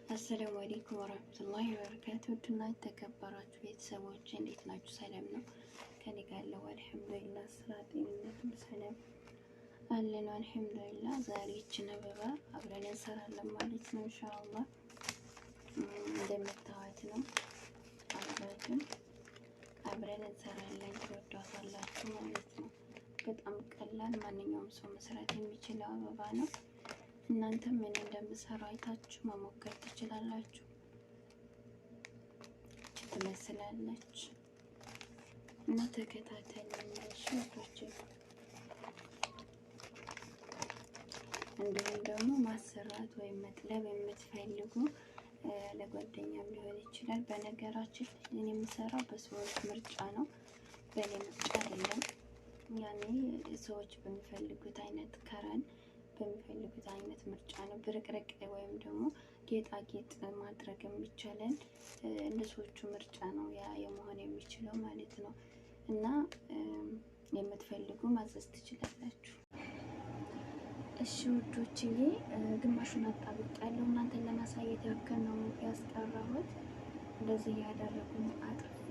አሰላሙ አለይኩም ወራህመቱላሂ ወበረካቱ። ውድና የተከበራችሁ ቤተሰቦች እንዴት ናችሁ? ሰላም ነው? ከኔ ጋር ያለው አልሐምዱሊላህ። ስራ፣ ጤንነት ሁሉ ሰላም አለን አልሐምዱሊላህ። ዛሬ ይችን አበባ አብረን እንሰራለን ማለት ነው ኢንሻአላህ። እንደምታዩት ነው አበባችን አብረን እንሰራለን። ትወዷታላችሁ ማለት ነው። በጣም ቀላል ማንኛውም ሰው መስራት የሚችለው አበባ ነው። እናንተም ምን እንደምሰራ አይታችሁ መሞከር ትችላላችሁ። ትመስላለች እና ተከታተሉኝ ሽቶች። እንዲሁም ደግሞ ማሰራት ወይም መጥለብ የምትፈልጉ ለጓደኛም ሊሆን ይችላል። በነገራችን እኔ የምሰራው በሰዎች ምርጫ ነው፣ በእኔ ምርጫ አይደለም። ያኔ ሰዎች በሚፈልጉት አይነት ከረን በሚፈልጉት አይነት ምርጫ ነው። ብርቅርቅ ወይም ደግሞ ጌጣጌጥ ማድረግ የሚቻለን እንደ ሰዎቹ ምርጫ ነው ያ የመሆን የሚችለው ማለት ነው። እና የምትፈልጉ ማዘዝ ትችላላችሁ። እሺ ውዶችዬ፣ ግማሹን አጣብቅ ያለው እናንተን ለማሳየት ያክል ነው ያስቀረሁት። እንደዚህ ያደረጉኝ አጥፌ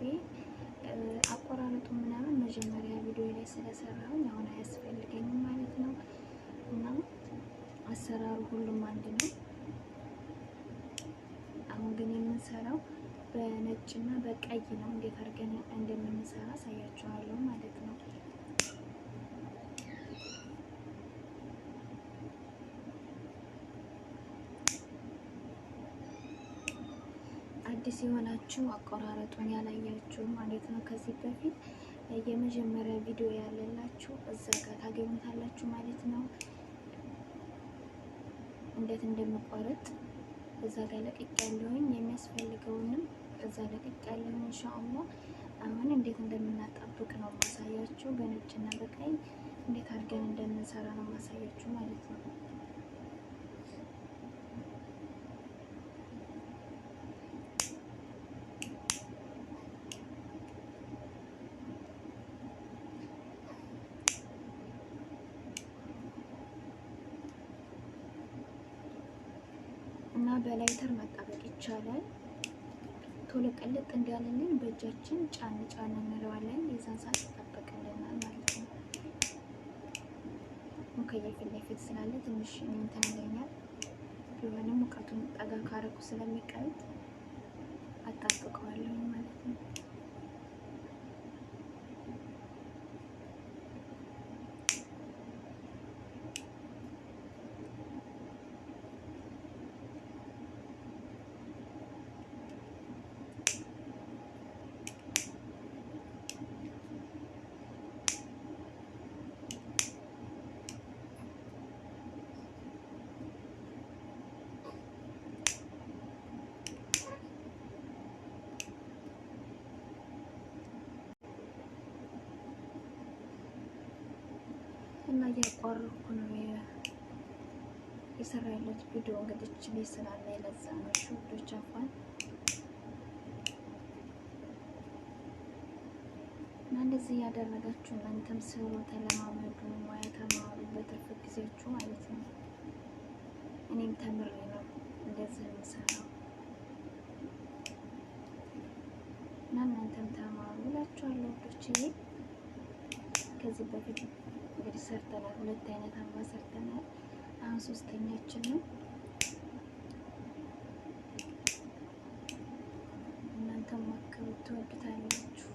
አቆራረጡ ምናምን መጀመሪያ ቪዲዮ ላይ ስለሰራሁኝ አሁን አያስፈልገኝም ማለት ነው። እና አሰራሩ ሁሉም አንድ ነው። አሁን ግን የምንሰራው በነጭና በቀይ ነው። እንዴት አድርገን እንደምንሰራ አሳያችኋለሁ ማለት ነው። አዲስ የሆናችሁ አቆራረጡን ያላያችሁ ማለት ነው፣ ከዚህ በፊት የመጀመሪያ ቪዲዮ ያለላችሁ እዛ ጋር ታገኙታላችሁ ማለት ነው። እንዴት እንደምቆርጥ እዛ ጋር ለቅቅ ያለውኝ የሚያስፈልገውንም እዛ ለቅቅ ያለውኝ ኢንሻአላህ። አሁን እንዴት እንደምናጣብቅ ነው ማሳያችሁ። በነጭና በቀይ እንዴት አድርገን እንደምንሰራ ነው ማሳያችሁ ማለት ነው። እና በላይተር ማጣበቅ ይቻላል። ቶሎ ቀልጥ እንዲያልልን በእጃችን ጫን ጫን እንለዋለን። የዛን ሰዓት ይጣበቅልናል ማለት ነው። ሙከየፍ ፊት ለፊት ስላለ ትንሽ እንትን ይለኛል። ቢሆንም ሙቀቱን ጠጋ ካረኩ ስለሚቀልጥ አጣብቀዋለሁ ማለት ነው። እና እያቋረጥኩ ነው የሰራ ያለች ቪዲዮ እንግዲህ ቤት ስላለ የለዛ ነው ሹዶች አፋን እና እንደዚህ ያደረጋችሁ እናንተም ስሩ፣ ተለማመዱ፣ ሙያ ተማሩ በትርፍ ጊዜያችሁ ማለት ነው። እኔም ተምሬ ነው እንደዚህ የምሰራው እና እናንተም ተማሩ እላችኋለሁ ውዶችዬ። ከዚህ በፊት እንግዲህ ሰርተናል፣ ሁለት አይነት አበባ ሰርተናል። አሁን ሶስተኛችን ነው። እናንተም ሞክሩት፣ ትወዱታላችሁ።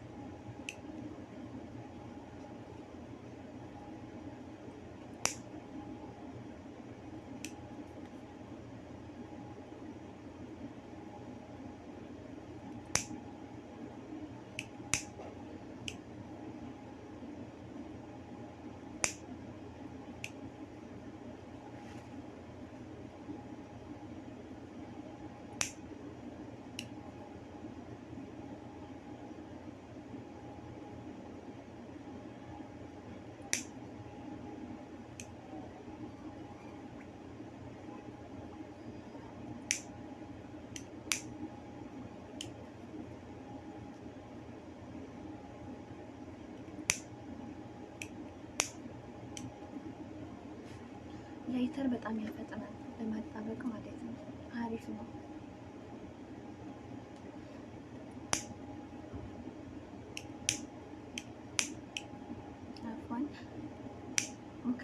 ላይተር በጣም ያፈጥናል ለማጣበቅ ማለት ነው። አሪፍ ነው።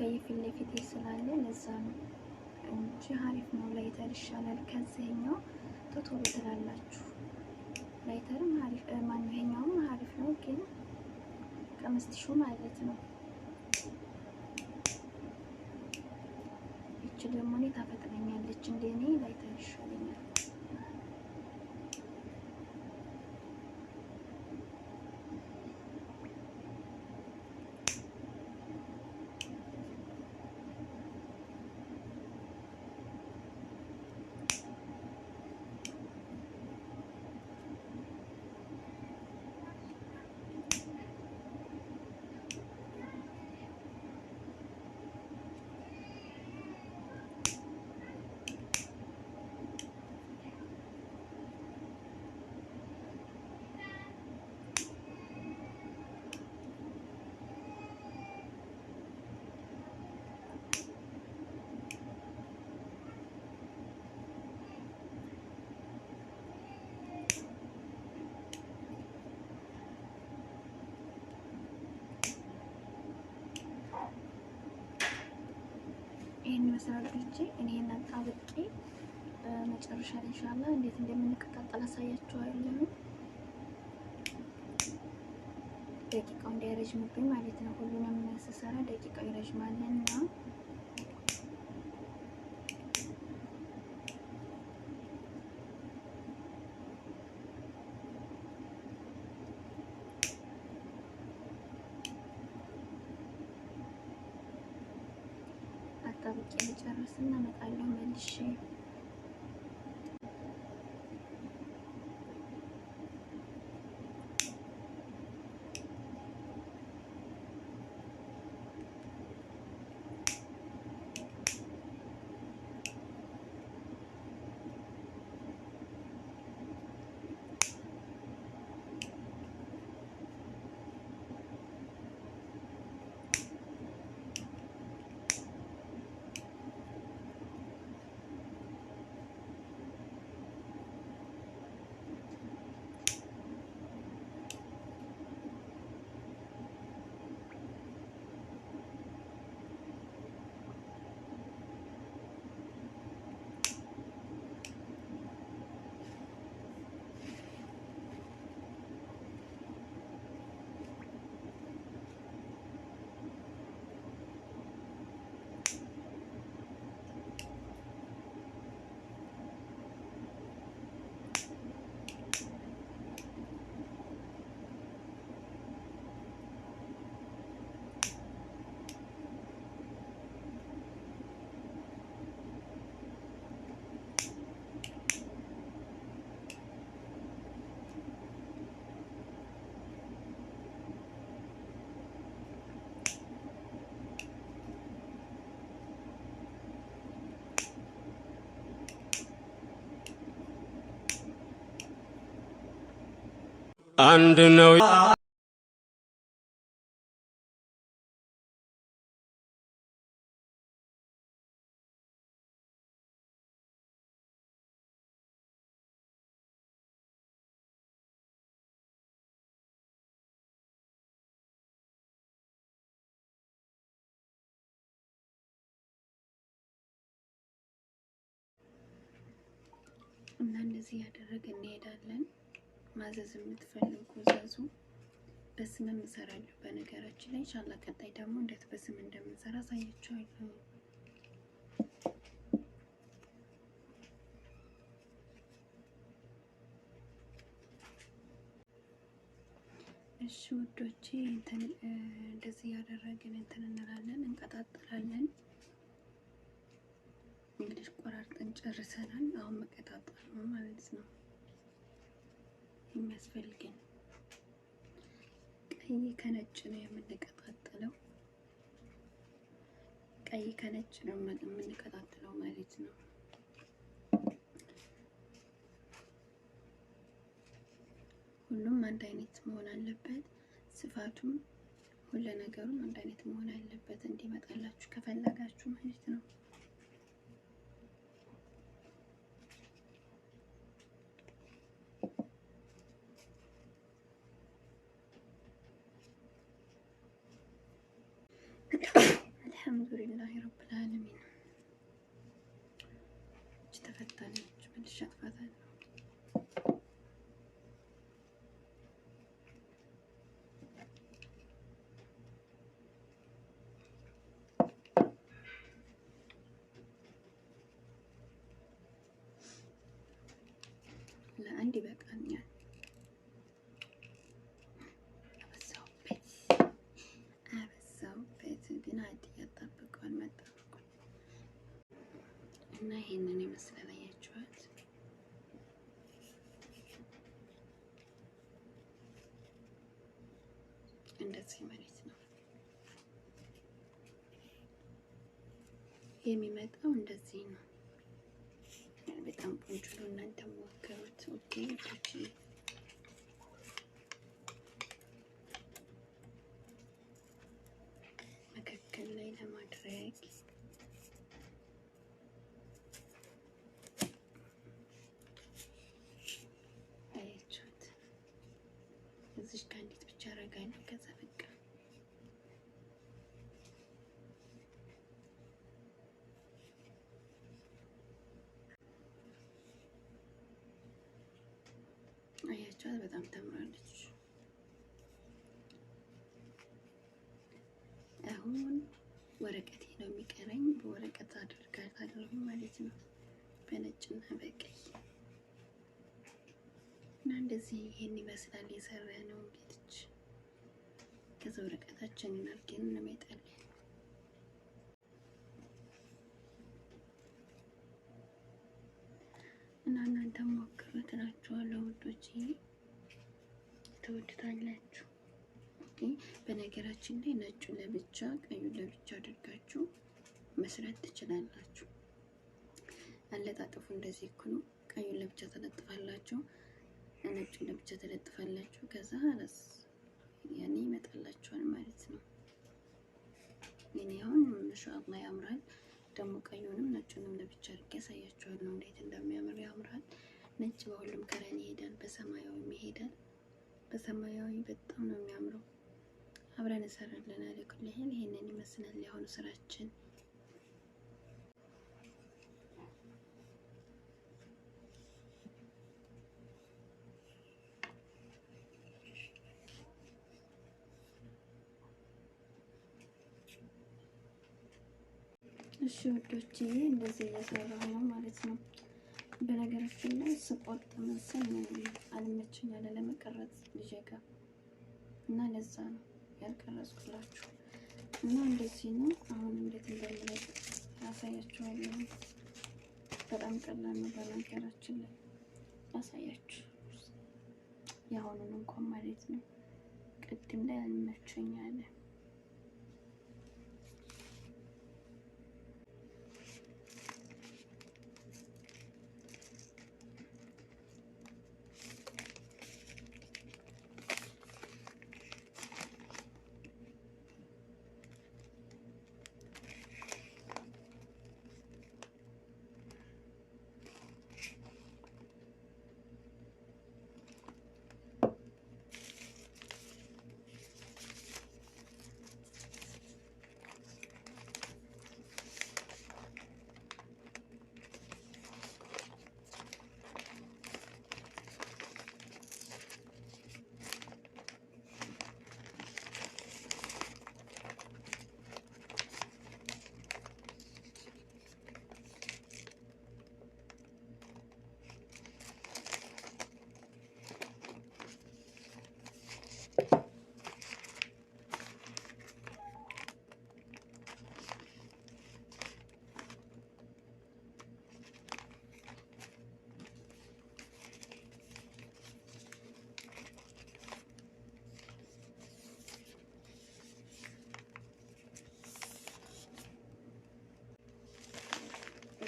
ቀይ ፊት ለፊት ስላለ ለዛ ነው እንጂ አሪፍ ነው። ላይተር ይሻላል ከዚህኛው ቶሎ ትላላችሁ። ላይተርም አሪፍ ማነው ይሄኛውም አሪፍ ነው፣ ግን ከመስቲሹ ማለት ነው። ይቺ ደግሞ እኔ ታፈጥነኛለች፣ እንደኔ ላይተር ይሻለኛል። ይሄን መስራት ብቻ እኔን አጣብቄ በመጨረሻ ላይ ኢንሻአላህ እንዴት እንደምንቀጣጠል አሳያችኋለሁ። ደቂቃው እንዳይረጅምብኝ ማለት ነው። ሁሉንም ስሰራ ደቂቃው ይረጅማልና አጣብቄ ልጨርስና እመጣለሁ መልሼ። አንድ ነው። እና እንደዚህ ያደረግን እንሄዳለን። ማዘዝ የምትፈልጉ ዘዙ። በስምም እሰራለሁ በነገራችን ላይ ኢንሻአላህ። ቀጣይ ደግሞ እንዴት በስም እንደምንሰራ አሳያችኋለሁ። እሺ ውዶቼ እንደዚህ ያደረግን እንላለን፣ እንቀጣጥላለን። እንግዲህ ቆራርጠን ጨርሰናል። አሁን መቀጣጠል ነው ማለት ነው የሚያስፈልገን። ቀይ ከነጭ ነው የምንቀጣጥለው። ቀይ ከነጭ ነው የምንቀጣጥለው ማለት ነው። ሁሉም አንድ አይነት መሆን አለበት። ስፋቱም ሁሉ ነገሩም አንድ አይነት መሆን አለበት እንዲመጣላችሁ ከፈለጋችሁ ማለት ነው። አልሐምዱሊላህ ረብል ዓለሚን። እች ተፈታለች መልሼ አጥፋታለሁ። ለአንድ ይበቃኛል። አበዛውበት ግን አዲ ያጣብቀዋል መጣበቁን እና ይሄንን ይመስላል። አያችኋት? እንደዚህ ማለት ነው የሚመጣው። እንደዚህ ነው። በጣም ቆንጆ ነው። እናንተ ሞክሩት። ኦኬ እቺ መካከል ላይ ለማድረግ አያችሁት? እዚህ ጋር እንዴት ብቻ አደርጋለሁ። ከዛ በቃ አያችኋት? በጣም ታምራለች። አሁን ወረቀቴ ነው የሚቀረኝ። በወረቀት አድርጋታለሁ ማለት ነው፣ በነጭና በቀይ እና እንደዚህ ይሄን ይመስላል የሰራ ነው እንግዲህ። ከዛ ወረቀታችንን አድርገን እንመጣለን እና እናንተ ሞክሩት እላችኋለሁ ውዶቼ፣ ትወዱታላችሁ። በነገራችን ላይ ነጩ ለብቻ ቀዩን ለብቻ አድርጋችሁ መስራት ትችላላችሁ። አለጣጥፉ እንደዚህ እኮ ነው። ቀዩን ለብቻ ተለጥፋላችሁ፣ ነጩን ለብቻ ተለጥፋላችሁ። ከዛ አላስ ያኔ ይመጣላችኋል ማለት ነው። የኔ አሁን ማሻአላህ ያምራል። ደግሞ ቀዩንም ነጩንም ለብቻ አድርጌ ያሳያችኋለሁ እንዴት እንደሚያምር ያምራል። ነጭ በሁሉም ከለር ይሄዳል፣ በሰማያዊም ይሄዳል። በሰማያዊ በጣም ነው የሚያምረው። አብረን እንሰራለን አለ ኩል ይሄንን ይመስላል ያሁኑ ስራችን። እሺ ውዶቼ እንደዚህ እየሰራሁ ነው ማለት ነው። በነገራችን ላይ ስቆርጥ መሰል አልመቸኝ ያለ ለመቀረጽ ልጄ ጋር እና ለዛ ነው ያልቀረጽኩላችሁ። እና እንደዚህ ነው። አሁን እንዴት እንደምለቅ ያሳያችኋለሁ። በጣም ቀላል ነው በነገራችን ላይ ያሳያችሁ። የአሁኑን እንኳን ማለት ነው። ቅድም ላይ አልመቸኝ ያለ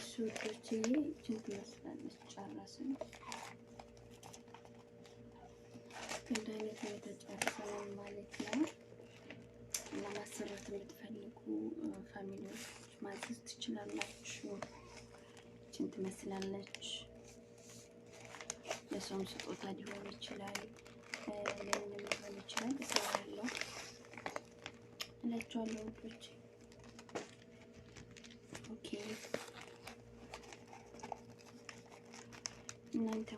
ሱቆችዬ እችን ትመስላለች። ጨረስን። እንደ አይነት ነው የተጨረሰው ማለት ነው። እና ማሰራት የምትፈልጉ ፋሚሊዎች ማዘዝ ትችላላችሁ። እችን ትመስላለች። ለሰውም ስጦታ ሊሆን ይችላል፣ ለምንም ሊሆን ይችላል። እሰራለሁ እላችኋለሁ ውዶቼ። እናንተ